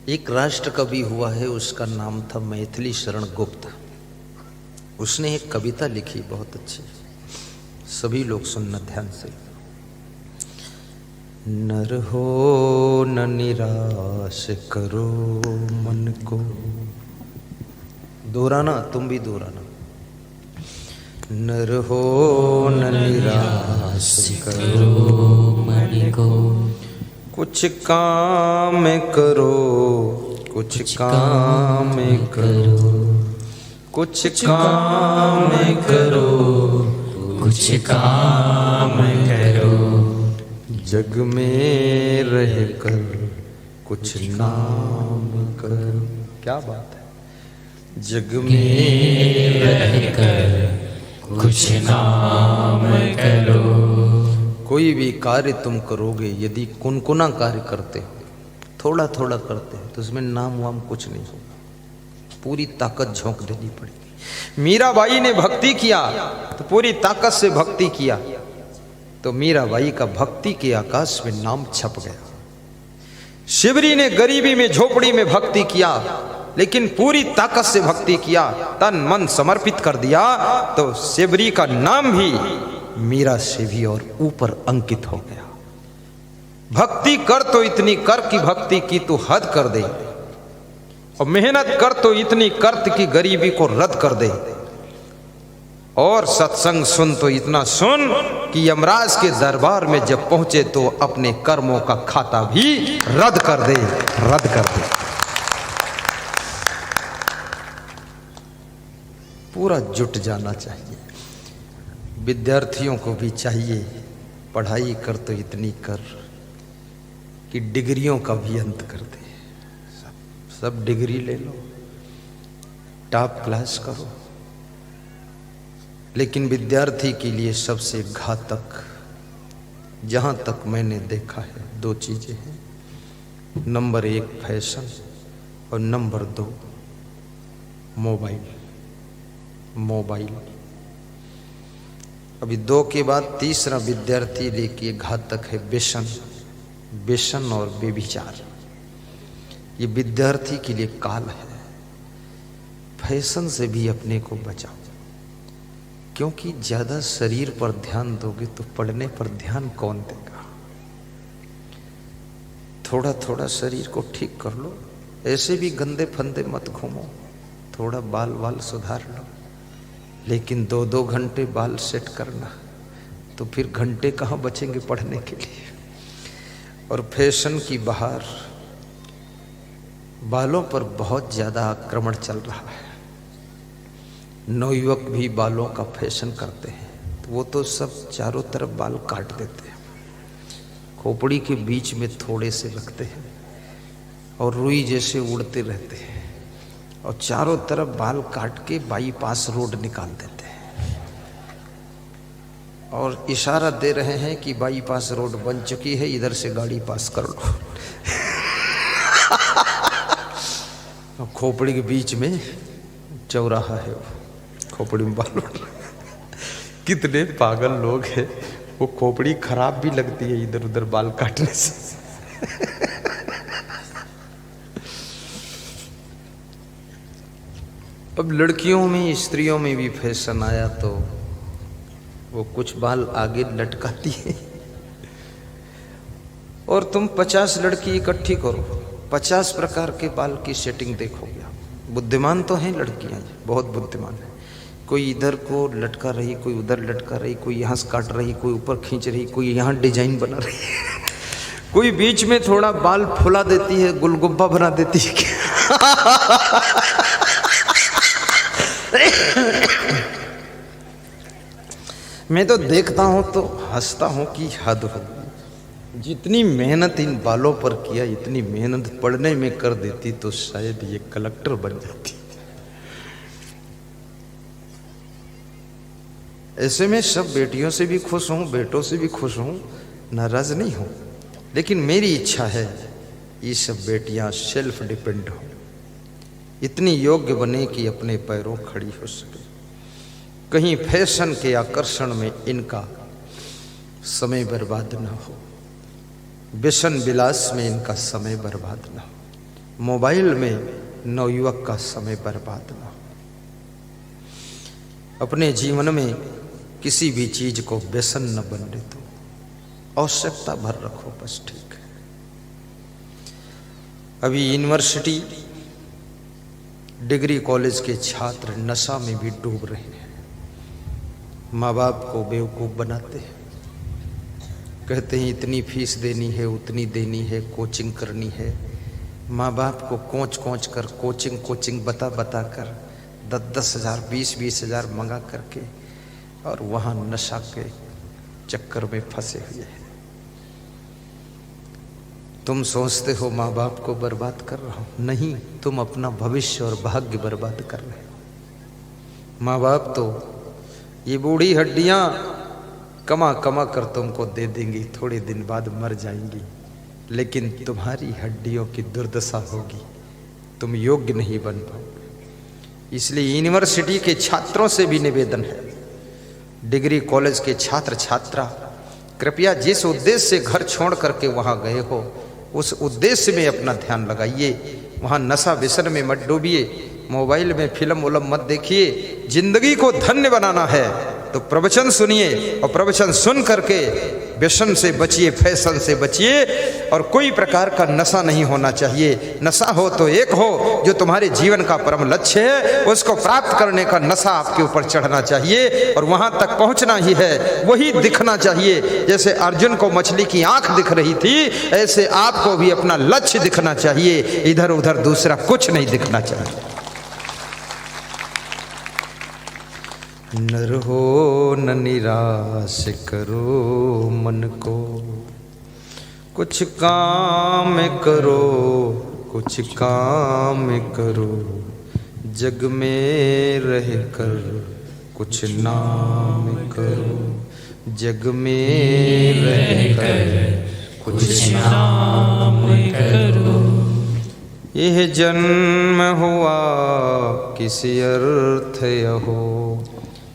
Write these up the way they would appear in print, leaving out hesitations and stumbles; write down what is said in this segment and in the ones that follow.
एक राष्ट्र कवि हुआ है, उसका नाम था मैथिली शरण गुप्त। उसने एक कविता लिखी बहुत अच्छी, सभी लोग सुनना ध्यान से। नर हो न निराश करो मन को, दोहराना, तुम भी दोहराना। नर हो न निराश करो मन को, कुछ काम करो, कुछ काम करो, कुछ काम करो, कुछ काम करो, जग में रह कर कुछ नाम करो। क्या बात है, जग में रह कर कुछ नाम करो। कोई भी कार्य तुम करोगे, यदि कुनकुना कार्य करते हो, थोड़ा थोड़ा करते हो, तो उसमें नाम वाम कुछ नहीं होगा, पूरी ताकत झोंक देनी पड़ेगी। मीराबाई ने भक्ति किया तो पूरी ताकत से भक्ति किया, तो मीराबाई का भक्ति के आकाश में नाम छप गया। शिवरी ने गरीबी में झोपड़ी में भक्ति किया, लेकिन पूरी ताकत से भक्ति किया, तन मन समर्पित कर दिया, तो शिवरी का नाम भी मीरा से भी और ऊपर अंकित हो गया। भक्ति कर तो इतनी कर कि भक्ति की तो हद कर दे, और मेहनत कर तो इतनी कर कि गरीबी को रद्द कर दे, और सत्संग सुन तो इतना सुन कि यमराज के दरबार में जब पहुंचे तो अपने कर्मों का खाता भी रद्द कर दे, रद्द कर दे। पूरा जुट जाना चाहिए। विद्यार्थियों को भी चाहिए, पढ़ाई कर तो इतनी कर कि डिग्रियों का भी अंत कर दे। सब डिग्री ले लो, टॉप क्लास करो, लेकिन विद्यार्थी के लिए सबसे घातक, जहां तक मैंने देखा है, दो चीजें हैं। नंबर 1 फैशन, और नंबर 2 मोबाइल। मोबाइल अभी 2 के बाद तीसरा विद्यार्थी लेके घातक है व्यसन। व्यसन और व्यभिचार, ये विद्यार्थी के लिए काल है। फैशन से भी अपने को बचाओ, क्योंकि ज्यादा शरीर पर ध्यान दोगे तो पढ़ने पर ध्यान कौन देगा। थोड़ा थोड़ा शरीर को ठीक कर लो, ऐसे भी गंदे फंदे मत घूमो, थोड़ा बाल वाल सुधार लो, लेकिन 2-2 घंटे बाल सेट करना, तो फिर घंटे कहाँ बचेंगे पढ़ने के लिए। और फैशन की बहार, बालों पर बहुत ज़्यादा आक्रमण चल रहा है। नवयुवक भी बालों का फैशन करते हैं, तो वो तो सब चारों तरफ बाल काट देते हैं, खोपड़ी के बीच में थोड़े से रखते हैं और रुई जैसे उड़ते रहते हैं, और चारों तरफ बाल काट के बाईपास रोड निकाल देते हैं, और इशारा दे रहे हैं कि बाईपास रोड बन चुकी है, इधर से गाड़ी पास कर लो। खोपड़ी के बीच में चौराहा है, खोपड़ी में बाल उड़ रहा है। कितने पागल लोग हैं, वो खोपड़ी खराब भी लगती है इधर उधर बाल काटने से। अब लड़कियों में, स्त्रियों में भी फैशन आया, तो वो कुछ बाल आगे लटकाती है, और तुम 50 लड़की इकट्ठी करो, 50 प्रकार के बाल की सेटिंग देखोगे। बुद्धिमान तो हैं लड़कियां, बहुत बुद्धिमान है। कोई इधर को लटका रही, कोई उधर लटका रही, कोई यहाँ से काट रही, कोई ऊपर खींच रही, कोई यहाँ डिजाइन बना रही है, कोई बीच में थोड़ा बाल फुला देती है, गुलगुब्बा बना देती है। मैं तो देखता हूं तो हंसता हूं कि हद हो। जितनी मेहनत इन बालों पर किया, इतनी मेहनत पढ़ने में कर देती तो शायद ये कलेक्टर बन जाती। ऐसे में सब बेटियों से भी खुश हूं, बेटों से भी खुश हूं, नाराज नहीं हूं, लेकिन मेरी इच्छा है ये सब बेटियां सेल्फ डिपेंड हो, इतनी योग्य बने कि अपने पैरों खड़ी हो सके। कहीं फैशन के आकर्षण में इनका समय बर्बाद न हो, व्यसन विलास में इनका समय बर्बाद न हो। मोबाइल में नवयुवक का समय बर्बाद ना हो। अपने जीवन में किसी भी चीज को व्यसन न बनने दो, आवश्यकता भर रखो बस, ठीक है। अभी यूनिवर्सिटी डिग्री कॉलेज के छात्र नशा में भी डूब रहे हैं। माँ बाप को बेवकूफ़ बनाते हैं, कहते हैं इतनी फीस देनी है, उतनी देनी है, कोचिंग करनी है। माँ बाप को कोच कर कोचिंग बता कर 10 हज़ार 20 हज़ार मंगा करके और वहाँ नशा के चक्कर में फंसे हुए हैं। तुम सोचते हो माँ बाप को बर्बाद कर रहा हूँ, नहीं, तुम अपना भविष्य और भाग्य बर्बाद कर रहे हो। माँ बाप तो ये बूढ़ी हड्डियाँ कमा कर तुमको दे देंगी, थोड़े दिन बाद मर जाएंगी, लेकिन तुम्हारी हड्डियों की दुर्दशा होगी, तुम योग्य नहीं बन पाओगे। इसलिए यूनिवर्सिटी के छात्रों से भी निवेदन है, डिग्री कॉलेज के छात्र छात्रा, कृपया जिस उद्देश्य से घर छोड़ करके वहाँ गए हो उस उद्देश्य में अपना ध्यान लगाइए। वहाँ नशा व्यसन में मत डूबिए, मोबाइल में फिल्म उलम मत देखिए। जिंदगी को धन्य बनाना है तो प्रवचन सुनिए, और प्रवचन सुन करके व्यसन से बचिए, फैशन से बचिए, और कोई प्रकार का नशा नहीं होना चाहिए। नशा हो तो एक हो, जो तुम्हारे जीवन का परम लक्ष्य है उसको प्राप्त करने का नशा आपके ऊपर चढ़ना चाहिए, और वहां तक पहुंचना ही है, वही दिखना चाहिए। जैसे अर्जुन को मछली की आंख दिख रही थी, ऐसे आपको भी अपना लक्ष्य दिखना चाहिए, इधर उधर दूसरा कुछ नहीं दिखना चाहिए। नर हो न निराश करो मन को, कुछ काम करो, कुछ काम करो, जग में रह कर कुछ नाम करो, जग में रह कर कुछ नाम करो। यह जन्म हुआ किसी अर्थ यहो,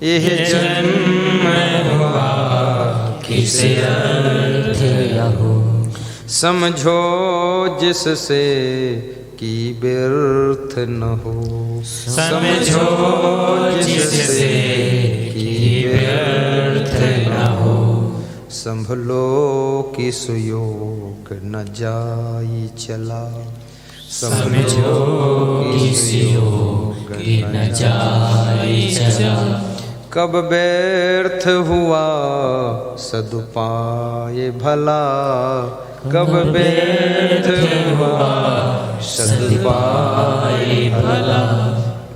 यह जन्म हुआ किसी अर्थ यहो, समझो जिससे कि व्यर्थ न हो, समझो जिससे कि व्यर्थ न हो, संभलो कि सुयोग न जाई चला, समझो कि सुयोग न जाई चला, कब व्यर्थ हुआ सदुपाय भला, कब व्यर्थ हुआ सदुपाय भला,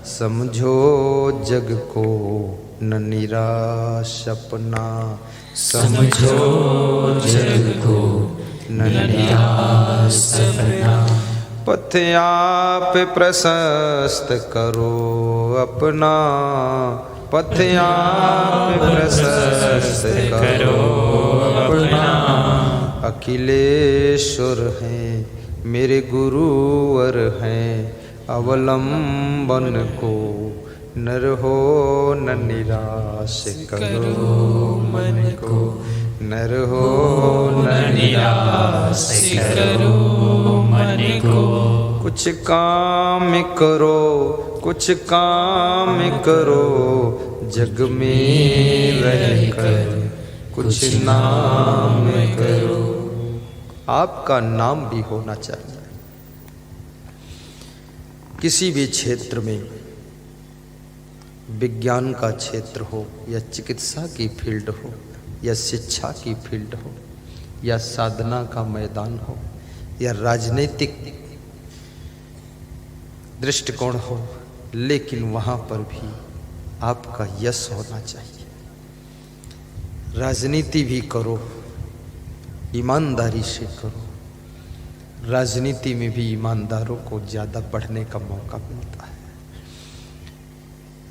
समझो जग को न निराश अपना, समझो जग को न निराश अपना, पथ आप प्रशस्त करो अपना, पथ आप प्रशस्त करो अपना, अखिलेश्वर हैं मेरे गुरुवर हैं, अवलंबन को नर हो न निराश करो मन को, नर हो न निराश करो मन को, कुछ काम करो, कुछ काम करो, जग में रह कर कुछ नाम करो। आपका नाम भी होना चाहिए। किसी भी क्षेत्र में, विज्ञान का क्षेत्र हो या चिकित्सा की फील्ड हो या शिक्षा की फील्ड हो या साधना का मैदान हो या राजनीतिक दृष्टिकोण हो, लेकिन वहाँ पर भी आपका यश होना चाहिए। राजनीति भी करो, ईमानदारी से करो। राजनीति में भी ईमानदारों को ज़्यादा बढ़ने का मौका मिलता है।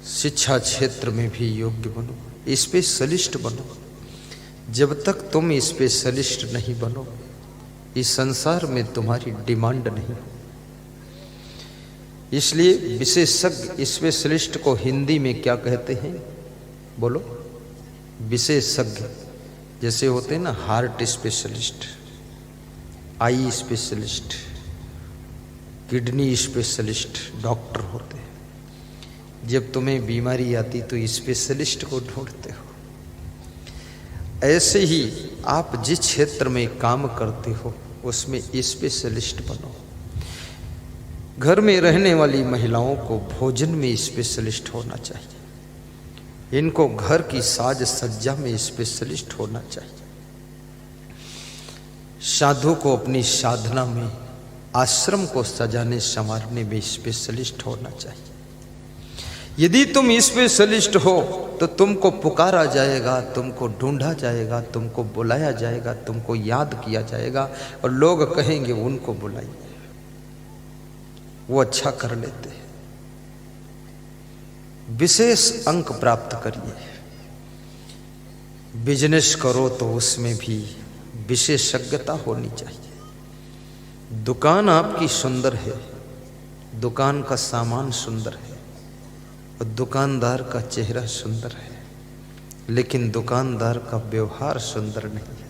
शिक्षा क्षेत्र में भी योग्य बनो, स्पेशलिस्ट बनो। जब तक तुम स्पेशलिस्ट नहीं बनो, इस संसार में तुम्हारी डिमांड नहीं। इसलिए विशेषज्ञ, स्पेशलिस्ट को हिंदी में क्या कहते हैं? बोलो। विशेषज्ञ जैसे होते हैं ना, heart specialist, eye specialist, kidney specialist doctor होते हैं। जब तुम्हें बीमारी आती तो स्पेशलिस्ट को ढूंढते हो। ऐसे ही आप जिस क्षेत्र में काम करते हो उसमें स्पेशलिस्ट बनो। घर में रहने वाली महिलाओं को भोजन में स्पेशलिस्ट होना चाहिए। इनको घर की साज सज्जा में स्पेशलिस्ट होना चाहिए। साधु को अपनी साधना में, आश्रम को सजाने संवारने में स्पेशलिस्ट होना चाहिए। यदि तुम स्पेशलिस्ट हो तो तुमको पुकारा जाएगा, तुमको ढूंढा जाएगा, तुमको बुलाया जाएगा, तुमको याद किया जाएगा और लोग कहेंगे उनको बुलाइए, वो अच्छा कर लेते हैं। विशेष अंक प्राप्त करिए। बिजनेस करो तो उसमें भी विशेषज्ञता होनी चाहिए। दुकान आपकी सुंदर है, दुकान का सामान सुंदर है और दुकानदार का चेहरा सुंदर है, लेकिन दुकानदार का व्यवहार सुंदर नहीं है,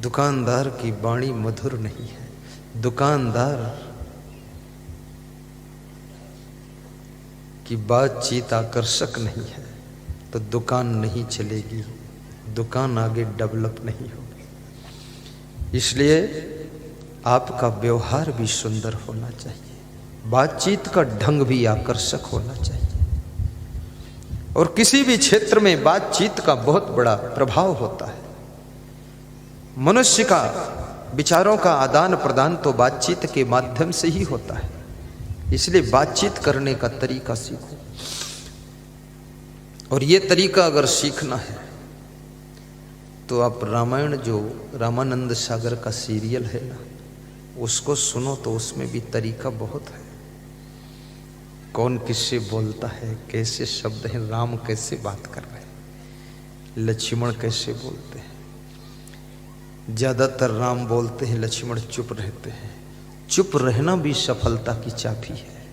दुकानदार की वाणी मधुर नहीं है, दुकानदार की बातचीत आकर्षक नहीं है, तो दुकान नहीं चलेगी, दुकान आगे डेवलप नहीं होगी। इसलिए आपका व्यवहार भी सुंदर होना चाहिए, बातचीत का ढंग भी आकर्षक होना चाहिए। और किसी भी क्षेत्र में बातचीत का बहुत बड़ा प्रभाव होता है। मनुष्य का विचारों का आदान प्रदान तो बातचीत के माध्यम से ही होता है। इसलिए बातचीत करने का तरीका सीखो। और ये तरीका अगर सीखना है तो आप रामायण, जो रामानंद सागर का सीरियल है ना, उसको सुनो तो उसमें भी तरीका बहुत है। कौन किससे बोलता है, कैसे शब्द हैं, राम कैसे बात कर रहे हैं, लक्ष्मण कैसे बोलते हैं। ज्यादातर राम बोलते हैं, लक्ष्मण चुप रहते हैं। चुप रहना भी सफलता की चाबी है।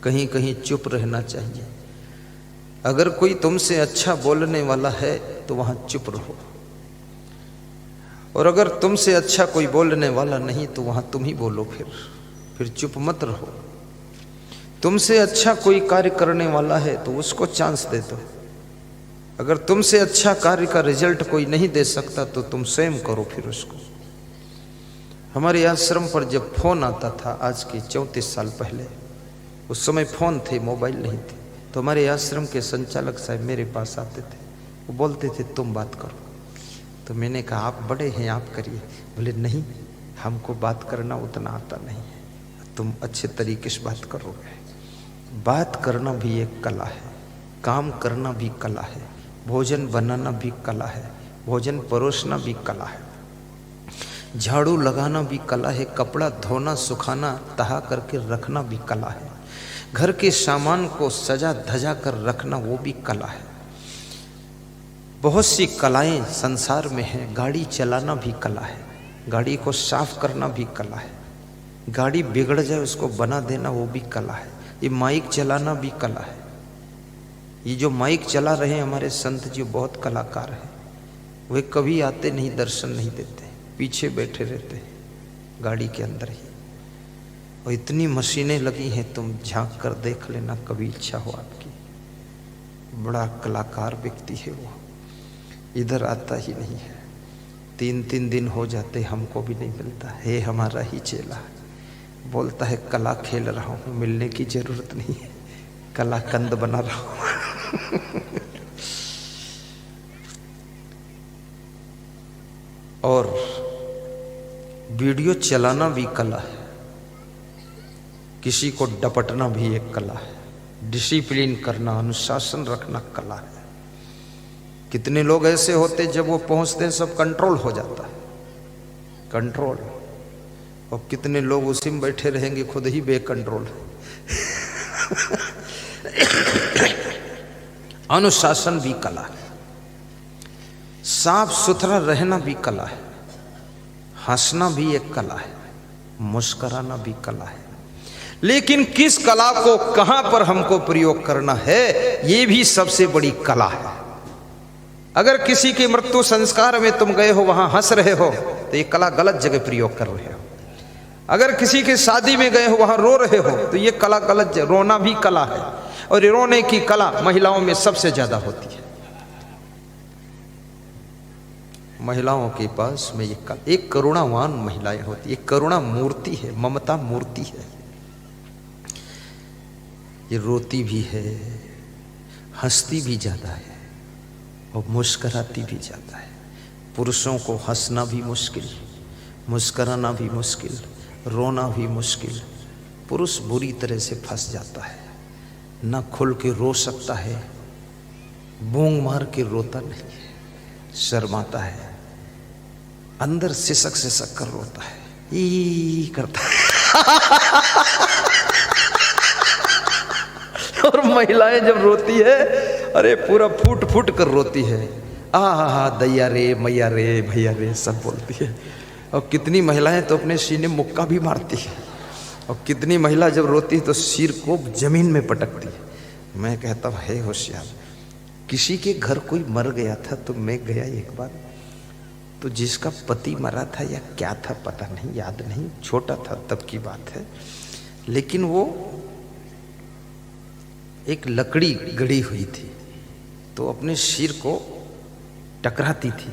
कहीं कहीं चुप रहना चाहिए। अगर कोई तुमसे अच्छा बोलने वाला है तो वहां चुप रहो, और अगर तुमसे अच्छा कोई बोलने वाला नहीं तो वहां तुम ही बोलो। फिर चुप मत रहो। तुमसे अच्छा कोई कार्य करने वाला है तो उसको चांस दे दो। अगर तुमसे अच्छा कार्य का रिजल्ट कोई नहीं दे सकता तो तुम स्वयं करो फिर उसको। हमारे आश्रम पर जब फोन आता था, आज के 34 साल पहले, उस समय फोन थे, मोबाइल नहीं थे, तो हमारे आश्रम के संचालक साहब मेरे पास आते थे। वो बोलते थे तुम बात करो। तो मैंने कहा आप बड़े हैं, आप करिए। बोले नहीं, हमको बात करना उतना आता नहीं है, तुम अच्छे तरीके से बात करोगे। बात करना भी एक कला है, काम करना भी कला है, भोजन बनाना भी कला है, भोजन परोसना भी कला है, झाड़ू लगाना भी कला है, कपड़ा धोना सुखाना तहा करके रखना भी कला है, घर के सामान को सजा धजा कर रखना वो भी कला है। बहुत सी कलाएं संसार में हैं। गाड़ी चलाना भी कला है, गाड़ी को साफ करना भी कला है, गाड़ी बिगड़ जाए उसको बना देना वो भी कला है, ये माइक चलाना भी कला है। ये जो माइक चला रहे हैं हमारे संत जी बहुत कलाकार हैं। वे कभी आते नहीं, दर्शन नहीं देते, पीछे बैठे रहते हैं गाड़ी के अंदर ही। और इतनी मशीनें लगी हैं, तुम झांक कर देख लेना कभी इच्छा हो आपकी। बड़ा कलाकार व्यक्ति है वो, इधर आता ही नहीं है। 3-3 दिन हो जाते, हमको भी नहीं मिलता है। हमारा ही चेला बोलता है कला खेल रहा हूँ, मिलने की जरूरत नहीं है, कला कंद बना रहा हूँ। और वीडियो चलाना भी कला है, किसी को डपटना भी एक कला है, डिसिप्लिन करना, अनुशासन रखना कला है। कितने लोग ऐसे होते जब वो पहुंचते हैं सब कंट्रोल हो जाता है, कंट्रोल। और कितने लोग उसी में बैठे रहेंगे, खुद ही बेकंट्रोल है। अनुशासन भी कला है, साफ सुथरा रहना भी कला है, हंसना भी एक कला है, मुस्कुराना भी कला है। लेकिन किस कला को कहां पर हमको प्रयोग करना है, ये भी सबसे बड़ी कला है। अगर किसी के मृत्यु संस्कार में तुम गए हो, वहां हंस रहे हो, तो ये कला गलत जगह प्रयोग कर रहे हो। अगर किसी के शादी में गए हो वहां रो रहे हो तो ये कला गलत, रोना भी कला है। और रोने की कला महिलाओं में सबसे ज्यादा होती है। महिलाओं के पास में एक करुणावान महिलाएं होती है, एक करुणा मूर्ति है, ममता मूर्ति है। ये रोती भी है, हंसती भी ज्यादा है और मुस्कराती भी ज्यादा है। पुरुषों को हंसना भी मुश्किल, मुस्कराना भी मुश्किल, रोना भी मुश्किल। पुरुष बुरी तरह से फंस जाता है, ना खुल के रो सकता है, बूंग मार के रोता नहीं है, शर्माता है, अंदर सिसक सिसक कर रोता है, ई करता है। और महिलाएं जब रोती है, अरे पूरा फूट फूट कर रोती है, आ दैया रे, मैया रे, भैया रे, सब बोलती है। और कितनी महिलाएं तो अपने सीने मुक्का भी मारती है, और कितनी महिला जब रोती है तो सिर को जमीन में पटकती है। मैं कहता हूँ, हे होशियार, किसी के घर कोई मर गया था तो मैं गया एक बार, तो जिसका पति मरा था या क्या था पता नहीं, याद नहीं, छोटा था तब की बात है, लेकिन वो एक लकड़ी गड़ी हुई थी तो अपने सिर को टकराती थी।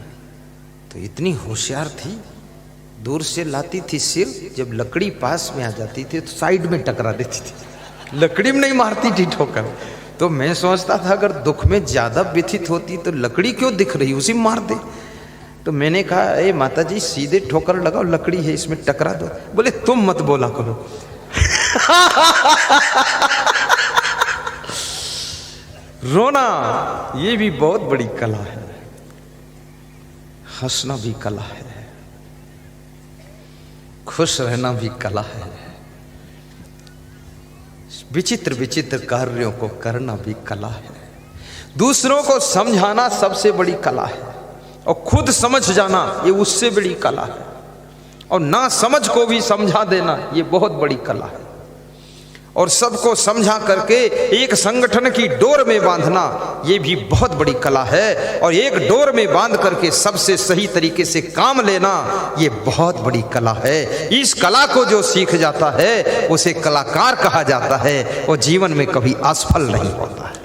तो इतनी होशियार थी, दूर से लाती थी सिर, जब लकड़ी पास में आ जाती थी तो साइड में टकरा देती थी, लकड़ी में नहीं मारती थी ठोकर। तो मैं सोचता था अगर दुख में ज्यादा व्यथित होती तो लकड़ी क्यों दिख रही, उसी मार दे। तो मैंने कहा, ए माता जी सीधे ठोकर लगाओ, लकड़ी है इसमें टकरा दो। बोले तुम मत बोला करो। रोना ये भी बहुत बड़ी कला है, हंसना भी कला है, खुश रहना भी कला है, विचित्र विचित्र कार्यों को करना भी कला है, दूसरों को समझाना सबसे बड़ी कला है, और खुद समझ जाना ये उससे बड़ी कला है, और ना समझ को भी समझा देना ये बहुत बड़ी कला है, और सबको समझा करके एक संगठन की डोर में बांधना ये भी बहुत बड़ी कला है, और एक डोर में बांध करके सबसे सही तरीके से काम लेना ये बहुत बड़ी कला है। इस कला को जो सीख जाता है उसे कलाकार कहा जाता है, और जीवन में कभी असफल नहीं होता है।